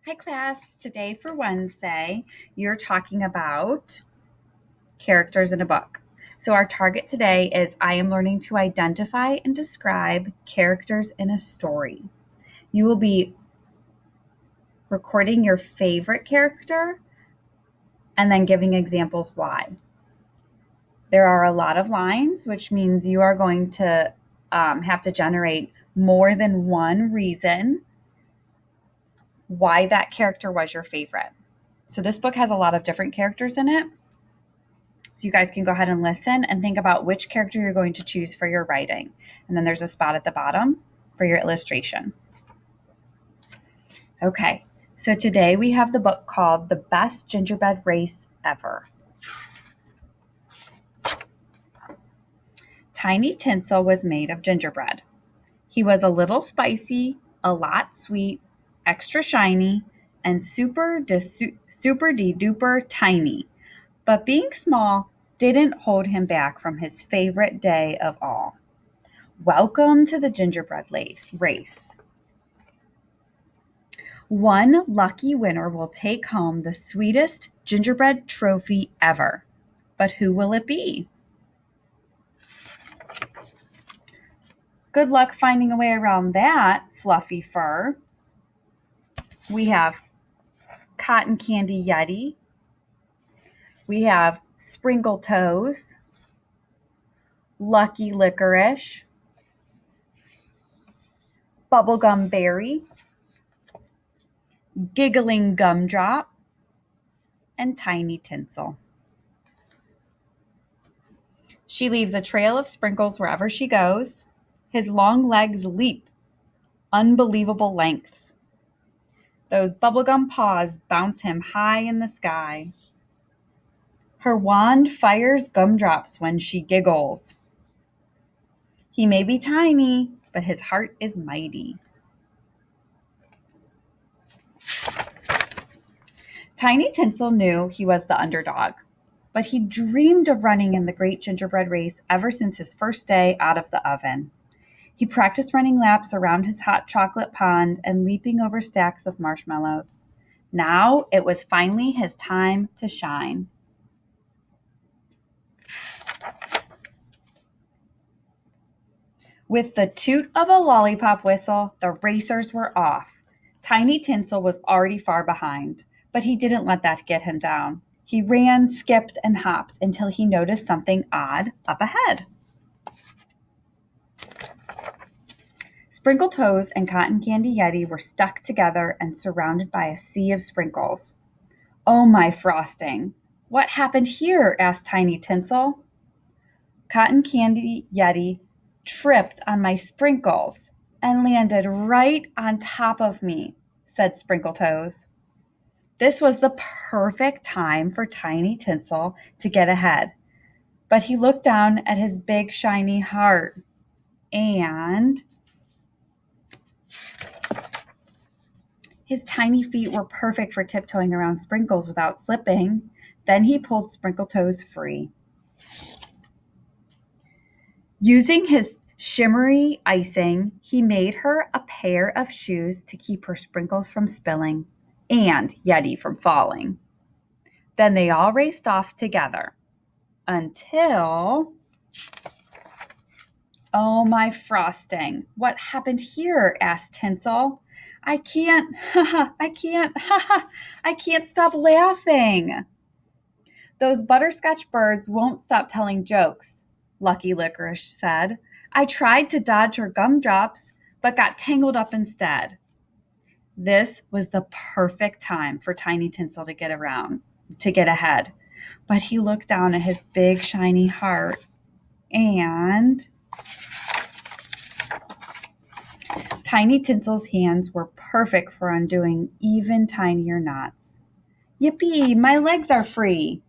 Hi, class. Today for Wednesday, you're talking about characters in a book. So, our target today is I am learning to identify and describe characters in a story. You will be recording your favorite character and then giving examples why. There are a lot of lines, which means you are going to have to generate more than one reason why that character was your favorite. So, this book has a lot of different characters in it. So you guys can go ahead and listen and think about which character you're going to choose for your writing. And then there's a spot at the bottom for your illustration. Okay, so today we have the book called The Best Gingerbread Race Ever. Tiny Tinsel was made of gingerbread. He was a little spicy, a lot sweet, extra shiny, and super duper tiny. But being small didn't hold him back from his favorite day of all. Welcome to the gingerbread race. One lucky winner will take home the sweetest gingerbread trophy ever. But who will it be? Good luck finding a way around that, Fluffy Fur. We have Cotton Candy Yeti. We have Sprinkle Toes, Lucky Licorice, Bubblegum Berry, Giggling Gumdrop, and Tiny Tinsel. She leaves a trail of sprinkles wherever she goes. His long legs leap unbelievable lengths. Those bubblegum paws bounce him high in the sky. Her wand fires gumdrops when she giggles. He may be tiny, but his heart is mighty. Tiny Tinsel knew he was the underdog, but he dreamed of running in the great gingerbread race ever since his first day out of the oven. He practiced running laps around his hot chocolate pond and leaping over stacks of marshmallows. Now it was finally his time to shine. With the toot of a lollipop whistle, the racers were off. Tiny Tinsel was already far behind, but he didn't let that get him down. He ran, skipped, and hopped until he noticed something odd up ahead. Sprinkle Toes and Cotton Candy Yeti were stuck together and surrounded by a sea of sprinkles. "Oh, my frosting! What happened here?" asked Tiny Tinsel. Cotton Candy Yeti tripped on my sprinkles and landed right on top of me, said Sprinkle Toes. This was the perfect time for Tiny Tinsel to get ahead, but he looked down at his big shiny heart and his tiny feet were perfect for tiptoeing around sprinkles without slipping. Then he pulled Sprinkle Toes free. Using his shimmery icing, he made her a pair of shoes to keep her sprinkles from spilling and Yeti from falling. Then they all raced off together until... "Oh, my frosting! What happened here?" asked Tinsel. I can't stop laughing." "Those butterscotch birds won't stop telling jokes," Lucky Licorice said. "I tried to dodge her gumdrops, but got tangled up instead." This was the perfect time for Tiny Tinsel to get ahead. But he looked down at his big shiny heart and Tiny Tinsel's hands were perfect for undoing even tinier knots. "Yippee, my legs are free."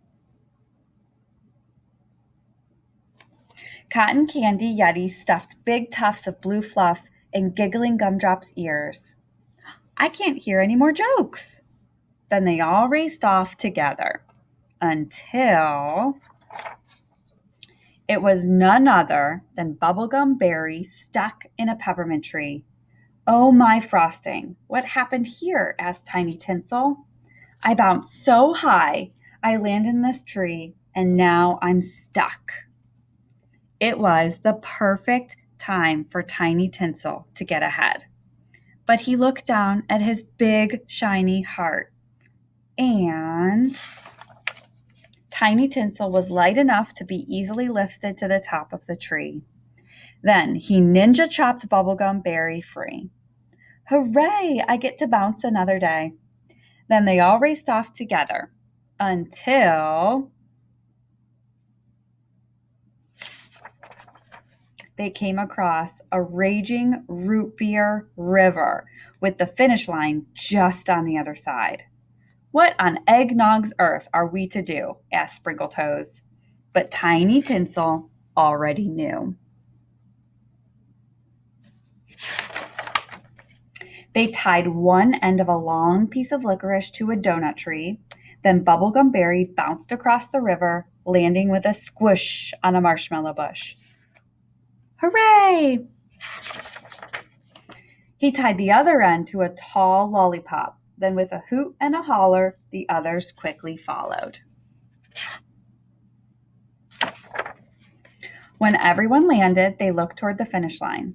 Cotton Candy Yeti stuffed big tufts of blue fluff in Giggling Gumdrop's ears. "I can't hear any more jokes." Then they all raced off together until it was none other than Bubblegum Berry stuck in a peppermint tree. Oh, my frosting. What happened here? Asked Tiny Tinsel. I bounced so high, I landed in this tree, and now I'm stuck. It was the perfect time for Tiny Tinsel to get ahead. But he looked down at his big, shiny heart, and Tiny Tinsel was light enough to be easily lifted to the top of the tree. Then he ninja chopped Bubblegum Berry free. Hooray! I get to bounce another day. Then they all raced off together until they came across a raging root beer river with the finish line just on the other side. What on eggnog's earth are we to do? Asked Sprinkletoes. But Tiny Tinsel already knew. They tied one end of a long piece of licorice to a donut tree. Then Bubblegum Berry bounced across the river, landing with a squish on a marshmallow bush. Hooray! He tied the other end to a tall lollipop. Then with a hoot and a holler, the others quickly followed. When everyone landed, they looked toward the finish line.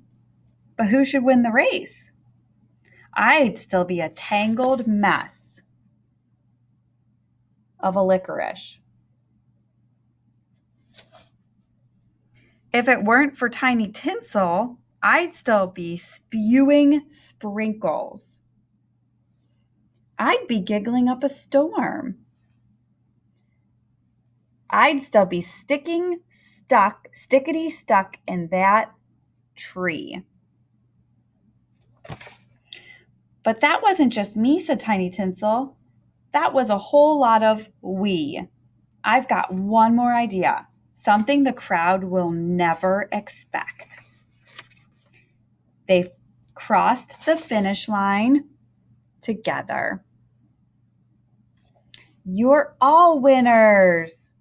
But who should win the race? I'd still be a tangled mess of a licorice. If it weren't for Tiny Tinsel, I'd still be spewing sprinkles. I'd be giggling up a storm. I'd still be stickety stuck in that tree. But that wasn't just me, said Tiny Tinsel. That was a whole lot of we. I've got one more idea, something the crowd will never expect. They crossed the finish line together. You're all winners!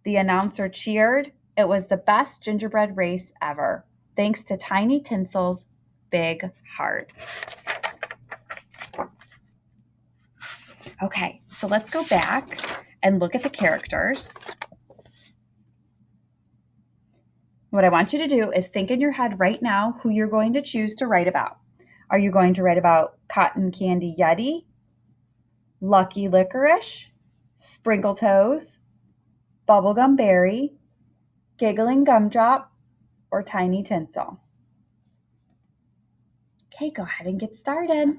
The announcer cheered. It was the best gingerbread race ever, thanks to Tiny Tinsel's big heart. Okay, so let's go back and look at the characters. What I want you to do is think in your head right now who you're going to choose to write about. Are you going to write about Cotton Candy Yeti, Lucky Licorice, Sprinkletoes, Bubblegum Berry, Giggling Gumdrop, or Tiny Tinsel? Okay, go ahead and get started.